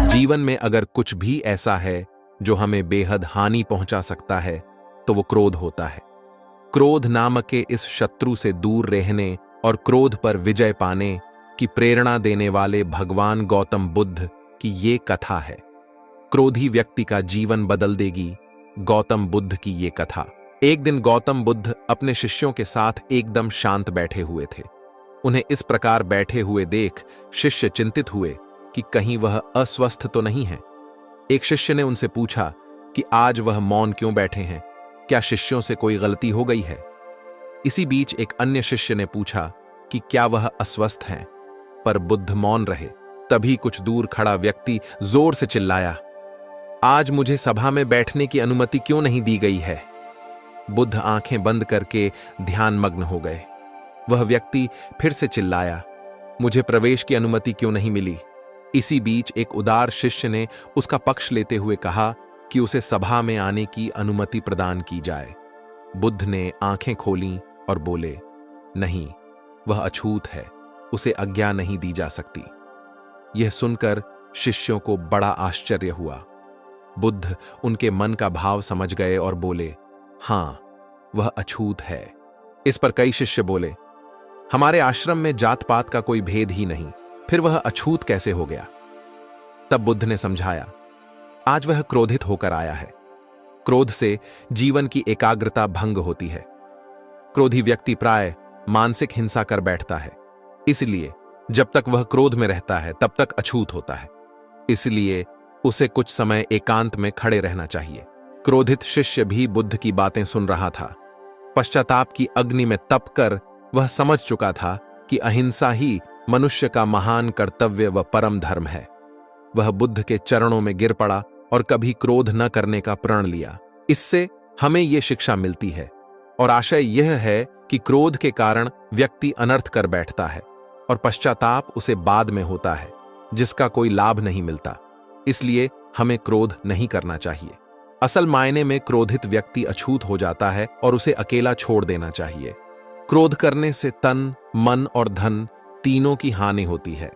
जीवन में अगर कुछ भी ऐसा है जो हमें बेहद हानि पहुंचा सकता है तो वो क्रोध होता है। क्रोध नामक के इस शत्रु से दूर रहने और क्रोध पर विजय पाने की प्रेरणा देने वाले भगवान गौतम बुद्ध की ये कथा है। क्रोधी व्यक्ति का जीवन बदल देगी गौतम बुद्ध की ये कथा। एक दिन गौतम बुद्ध अपने शिष्यों के साथ एकदम शांत बैठे हुए थे। उन्हें इस प्रकार बैठे हुए देख शिष्य चिंतित हुए कि कहीं वह अस्वस्थ तो नहीं है। एक शिष्य ने उनसे पूछा कि आज वह मौन क्यों बैठे हैं, क्या शिष्यों से कोई गलती हो गई है? इसी बीच एक अन्य शिष्य ने पूछा कि क्या वह अस्वस्थ हैं, पर बुद्ध मौन रहे। तभी कुछ दूर खड़ा व्यक्ति जोर से चिल्लाया, आज मुझे सभा में बैठने की अनुमति क्यों नहीं दी गई है? बुद्ध आंखें बंद करके ध्यानमग्न हो गए। वह व्यक्ति फिर से चिल्लाया, मुझे प्रवेश की अनुमति क्यों नहीं मिली? इसी बीच एक उदार शिष्य ने उसका पक्ष लेते हुए कहा कि उसे सभा में आने की अनुमति प्रदान की जाए। बुद्ध ने आंखें खोलीं और बोले, नहीं, वह अछूत है, उसे आज्ञा नहीं दी जा सकती। यह सुनकर शिष्यों को बड़ा आश्चर्य हुआ। बुद्ध उनके मन का भाव समझ गए और बोले, हां, वह अछूत है। इस पर कई शिष्य बोले, हमारे आश्रम में जात पात का कोई भेद ही नहीं, फिर वह अछूत कैसे हो गया? तब बुद्ध ने समझाया, आज वह क्रोधित होकर आया है। क्रोध से जीवन की एकाग्रता भंग होती है। क्रोधी व्यक्ति प्राय मानसिक हिंसा कर बैठता है। इसलिए जब तक वह क्रोध में रहता है तब तक अछूत होता है। इसलिए उसे कुछ समय एकांत में खड़े रहना चाहिए। क्रोधित शिष्य भी बुद्ध की बातें सुन रहा था। पश्चाताप की अग्नि में तप कर वह समझ चुका था कि अहिंसा ही मनुष्य का महान कर्तव्य व परम धर्म है। वह बुद्ध के चरणों में गिर पड़ा और कभी क्रोध न करने का प्रण लिया। इससे हमें यह शिक्षा मिलती है और आशय यह है कि क्रोध के कारण व्यक्ति अनर्थ कर बैठता है और पश्चाताप उसे बाद में होता है, जिसका कोई लाभ नहीं मिलता। इसलिए हमें क्रोध नहीं करना चाहिए। असल मायने में क्रोधित व्यक्ति अछूत हो जाता है और उसे अकेला छोड़ देना चाहिए। क्रोध करने से तन, मन और धन तीनों की हानि होती है।